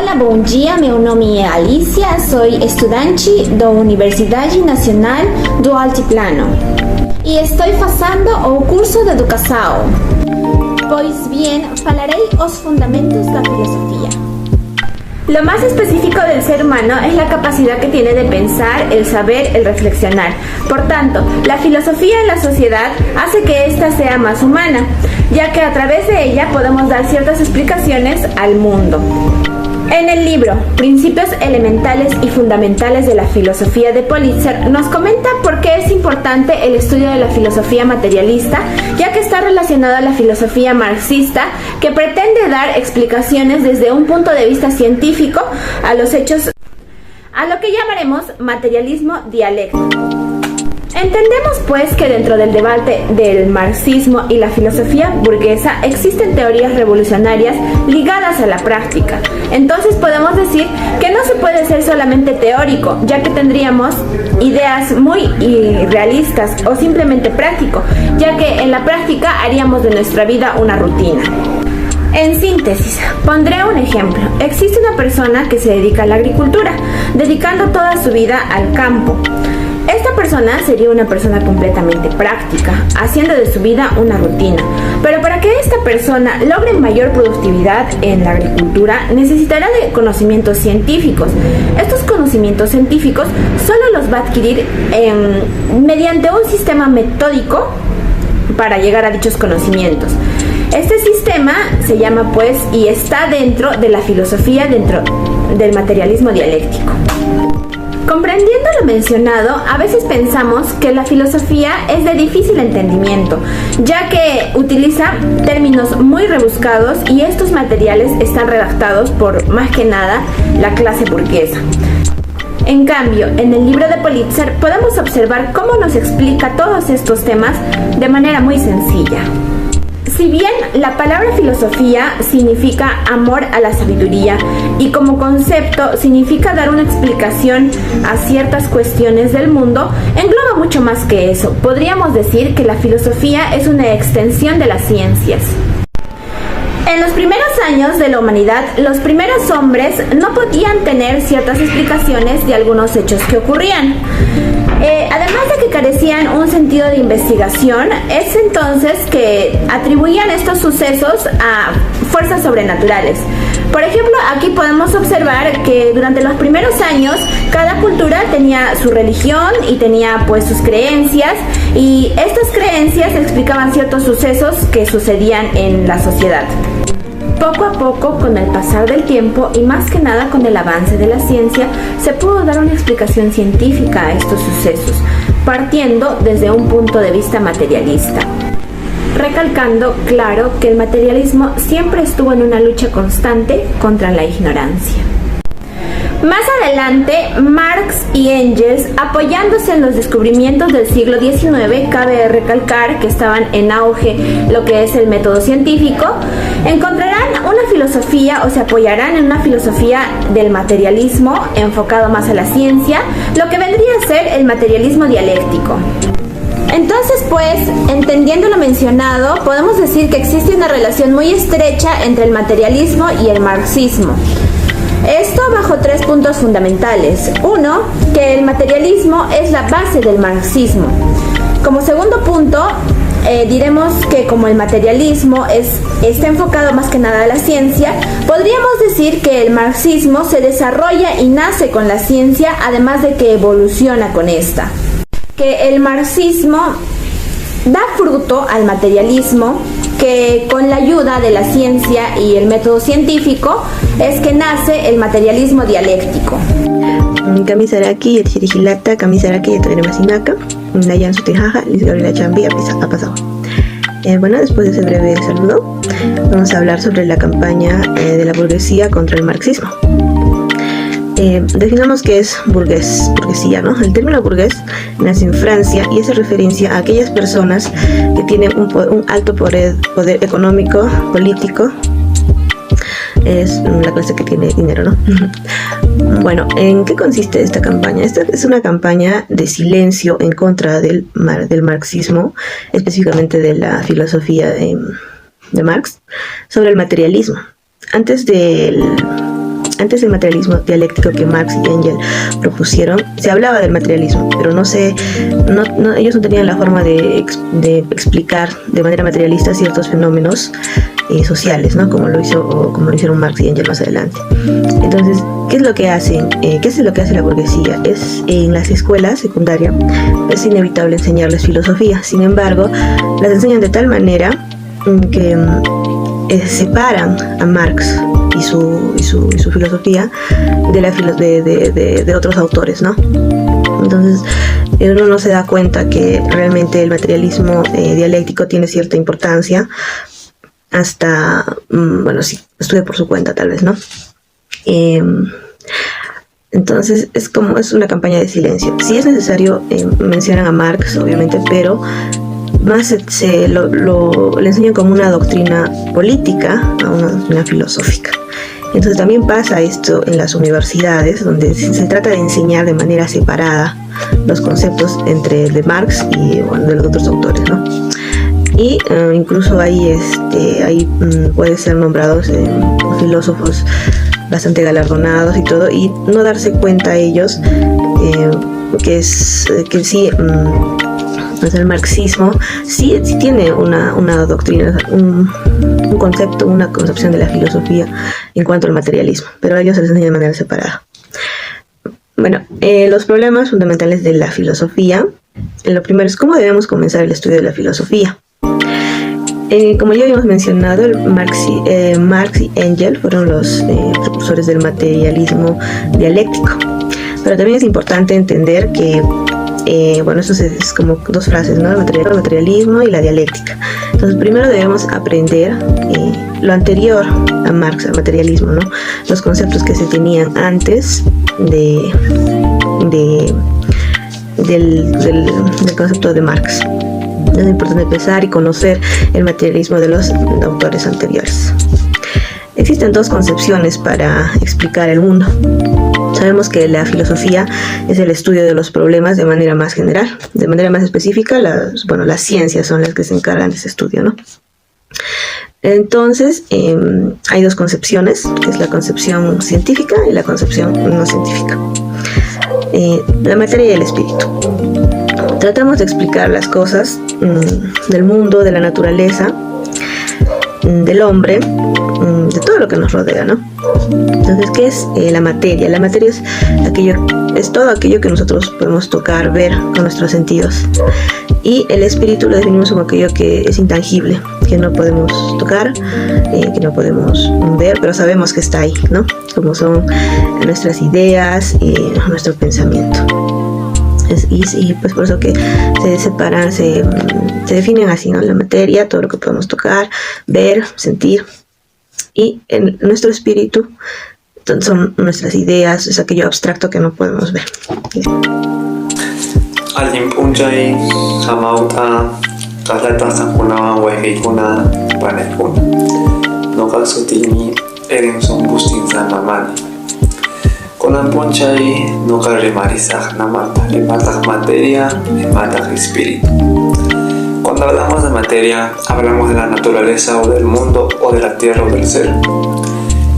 Olá, bom dia. Meu nome é Alicia, sou estudante da Universidade Nacional do Altiplano e estou fazendo o curso de educação. Pois bien, falarei os fundamentos da filosofía. Lo más específico del ser humano es la capacidad que tiene de pensar, el saber, el reflexionar. Por tanto, la filosofía en la sociedad hace que ésta sea más humana, ya que a través de ella podemos dar ciertas explicaciones al mundo. En el libro Principios elementales y fundamentales de la filosofía de Politzer nos comenta por qué es importante el estudio de la filosofía materialista, ya que está relacionado a la filosofía marxista, que pretende dar explicaciones desde un punto de vista científico a los hechos, a lo que llamaremos materialismo dialéctico. Entendemos pues que dentro del debate del marxismo y la filosofía burguesa existen teorías revolucionarias ligadas a la práctica. Entonces podemos decir que no se puede ser solamente teórico, ya que tendríamos ideas muy irrealistas, o simplemente práctico, ya que en la práctica haríamos de nuestra vida una rutina. En síntesis, pondré un ejemplo. Existe una persona que se dedica a la agricultura, dedicando toda su vida al campo. Esta persona sería una persona completamente práctica, haciendo de su vida una rutina. Pero para que esta persona logre mayor productividad en la agricultura, necesitará de conocimientos científicos. Estos conocimientos científicos solo los va a adquirir mediante un sistema metódico para llegar a dichos conocimientos. Este sistema se llama pues y está dentro de la filosofía, dentro del materialismo dialéctico. Comprendiendo lo mencionado, a veces pensamos que la filosofía es de difícil entendimiento, ya que utiliza términos muy rebuscados y estos materiales están redactados por, más que nada, la clase burguesa. En cambio, en el libro de Politzer podemos observar cómo nos explica todos estos temas de manera muy sencilla. Si bien la palabra filosofía significa amor a la sabiduría y como concepto significa dar una explicación a ciertas cuestiones del mundo, engloba mucho más que eso. Podríamos decir que la filosofía es una extensión de las ciencias. En los primeros años de la humanidad, los primeros hombres no podían tener ciertas explicaciones de algunos hechos que ocurrían. Además de que carecían un sentido de investigación, es entonces que atribuían estos sucesos a fuerzas sobrenaturales. Por ejemplo, aquí podemos observar que durante los primeros años cada cultura tenía su religión y tenía pues sus creencias, y estas creencias explicaban ciertos sucesos que sucedían en la sociedad. Poco a poco, con el pasar del tiempo y más que nada con el avance de la ciencia, se pudo dar una explicación científica a estos sucesos, partiendo desde un punto de vista materialista. Recalcando, claro, que el materialismo siempre estuvo en una lucha constante contra la ignorancia. Más adelante, Marx y Engels, apoyándose en los descubrimientos del siglo XIX, cabe recalcar que estaban en auge lo que es el método científico, encontrarán una filosofía o se apoyarán en una filosofía del materialismo enfocado más a la ciencia, lo que vendría a ser el materialismo dialéctico. Entonces, pues, entendiendo lo mencionado, podemos decir que existe una relación muy estrecha entre el materialismo y el marxismo. Esto bajo tres puntos fundamentales. Uno, que el materialismo es la base del marxismo. Como segundo punto, diremos que como el materialismo está enfocado más que nada a la ciencia, podríamos decir que el marxismo se desarrolla y nace con la ciencia, además de que evoluciona con esta. Que el marxismo da fruto al materialismo, que con la ayuda de la ciencia y el método científico es que nace el materialismo dialéctico. Kamisaraki yatshirihilata, kamisaraki yatoiremasinaka, nayan sutijaja, Liz Gabriela Chambi, ha pasado. Bueno, después de ese breve saludo, vamos a hablar sobre la campaña de la burguesía contra el marxismo. Definamos qué es burguesía, ¿no? El término burgués nace en Francia y hace referencia a aquellas personas que tienen un alto poder económico, político. Es la clase que tiene dinero, ¿no? Bueno, ¿en qué consiste esta campaña? Esta es una campaña de silencio en contra del marxismo, específicamente de la filosofía de Marx, sobre el materialismo. Antes del Antes del materialismo dialéctico que Marx y Engels propusieron, se hablaba del materialismo, pero ellos no tenían la forma de explicar de manera materialista ciertos fenómenos sociales, ¿no? Como lo hicieron Marx y Engels más adelante. Entonces, ¿qué es lo que hacen? ¿Qué es lo que hace la burguesía? En las escuelas secundarias es inevitable enseñarles filosofía. Sin embargo, las enseñan de tal manera que separan a Marx y su filosofía de otros autores, ¿no? Entonces uno no se da cuenta que realmente el materialismo dialéctico tiene cierta importancia hasta, sí, estudia por su cuenta tal vez, ¿no? Entonces es una campaña de silencio. Si es necesario, mencionan a Marx, obviamente, pero más le enseñan como una doctrina política a una doctrina filosófica. Entonces también pasa esto en las universidades, donde se trata de enseñar de manera separada los conceptos entre de Marx y de los otros autores, ¿no? Y incluso ahí puede ser nombrados filósofos bastante galardonados y todo, y no darse cuenta ellos que sí, el marxismo sí tiene una doctrina, un concepto, una concepción de la filosofía en cuanto al materialismo, pero a ellos se les enseña de manera separada. Bueno, los problemas fundamentales de la filosofía. Lo primero es cómo debemos comenzar el estudio de la filosofía. Como ya habíamos mencionado, Marx y Engels fueron los precursores del materialismo dialéctico. Pero también es importante entender que, esto es como dos frases, ¿no? El materialismo y la dialéctica. Entonces, primero debemos aprender lo anterior a Marx, al materialismo, ¿no? Los conceptos que se tenían antes del concepto de Marx. Es importante empezar y conocer el materialismo de los autores anteriores. Existen dos concepciones para explicar el mundo. Sabemos que la filosofía es el estudio de los problemas de manera más general. De manera más específica, las ciencias son las que se encargan de ese estudio, ¿no? Entonces, hay dos concepciones, que es la concepción científica y la concepción no científica. La materia y el espíritu. Tratamos de explicar las cosas del mundo, de la naturaleza, del hombre, de todo lo que nos rodea, ¿no? Entonces, ¿qué es la materia? La materia es todo aquello que nosotros podemos tocar, ver con nuestros sentidos. Y el espíritu lo definimos como aquello que es intangible, que no podemos tocar, que no podemos ver, pero sabemos que está ahí, ¿no? Como son nuestras ideas y nuestro pensamiento. Y pues por eso que se separan, se definen así, ¿no? La materia, todo lo que podemos tocar, ver, sentir. Y en nuestro espíritu son nuestras ideas, es aquello abstracto que no podemos ver. Alguien punchai, samauta, kaslata sakuna, waifeikuna, panekuna. No calzotini, eren son bustin sanamani. Con ponchay no rematizar materia, remata espíritu. Cuando hablamos de materia, hablamos de la naturaleza o del mundo o de la tierra o del ser.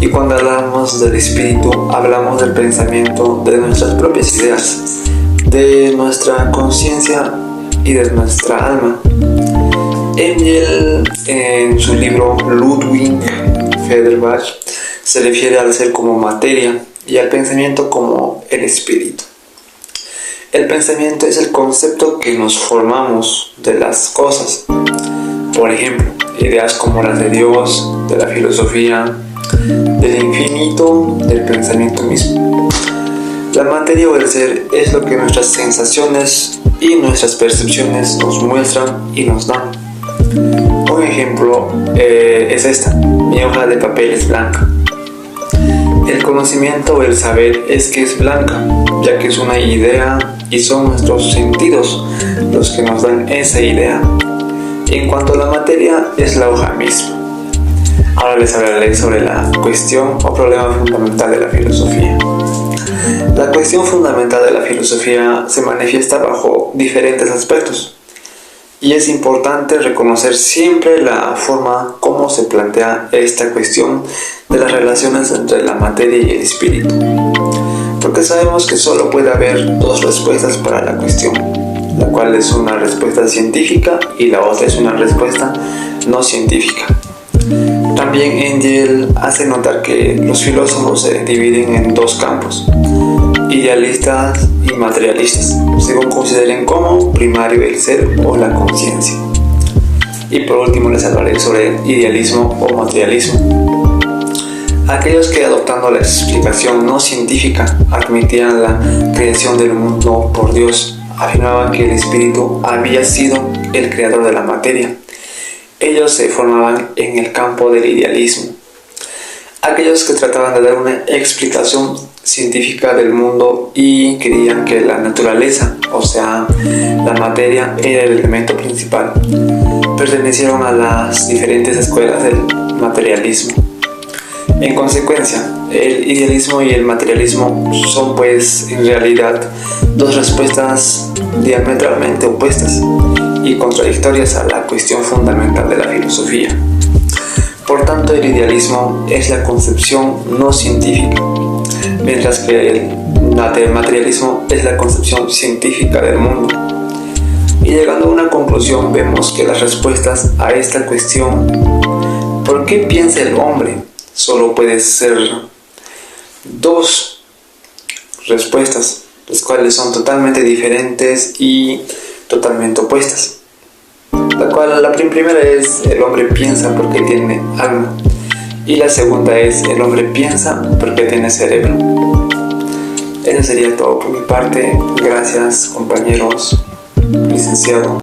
Y cuando hablamos del espíritu, hablamos del pensamiento, de nuestras propias ideas, de nuestra conciencia y de nuestra alma. Engels, en su libro Ludwig Feuerbach, se refiere al ser como materia y al pensamiento como el espíritu. El pensamiento es el concepto que nos formamos de las cosas. Por ejemplo, ideas como las de Dios, de la filosofía, del infinito, del pensamiento mismo. La materia o el ser es lo que nuestras sensaciones y nuestras percepciones nos muestran y nos dan. Un ejemplo es esta: mi hoja de papel es blanca. El conocimiento o el saber es que es blanca, ya que es una idea y son nuestros sentidos los que nos dan esa idea. En cuanto a la materia, es la hoja misma. Ahora les hablaré sobre la cuestión o problema fundamental de la filosofía. La cuestión fundamental de la filosofía se manifiesta bajo diferentes aspectos. Y es importante reconocer siempre la forma como se plantea esta cuestión de las relaciones entre la materia y el espíritu. Porque sabemos que solo puede haber dos respuestas para la cuestión, la cual es una respuesta científica y la otra es una respuesta no científica. También Engel hace notar que los filósofos se dividen en dos campos, idealistas y materialistas, según consideren como primario el ser o la conciencia. Y por último les hablaré sobre el idealismo o materialismo. Aquellos que, adoptando la explicación no científica, admitían la creación del mundo por Dios, afirmaban que el espíritu había sido el creador de la materia. Ellos se formaban en el campo del idealismo. Aquellos que trataban de dar una explicación científica del mundo y creían que la naturaleza, o sea, la materia, era el elemento principal, pertenecieron a las diferentes escuelas del materialismo. En consecuencia, el idealismo y el materialismo son pues en realidad dos respuestas diametralmente opuestas y contradictorias a la cuestión fundamental de la filosofía. Por tanto, el idealismo es la concepción no científica, mientras que el materialismo es la concepción científica del mundo. Y llegando a una conclusión, vemos que las respuestas a esta cuestión, ¿por qué piensa el hombre?, solo puede ser dos respuestas, las cuales son totalmente diferentes y totalmente opuestas. La primera es el hombre piensa porque tiene alma, y la segunda es el hombre piensa porque tiene cerebro. Eso sería todo por mi parte. Gracias, compañeros, licenciado.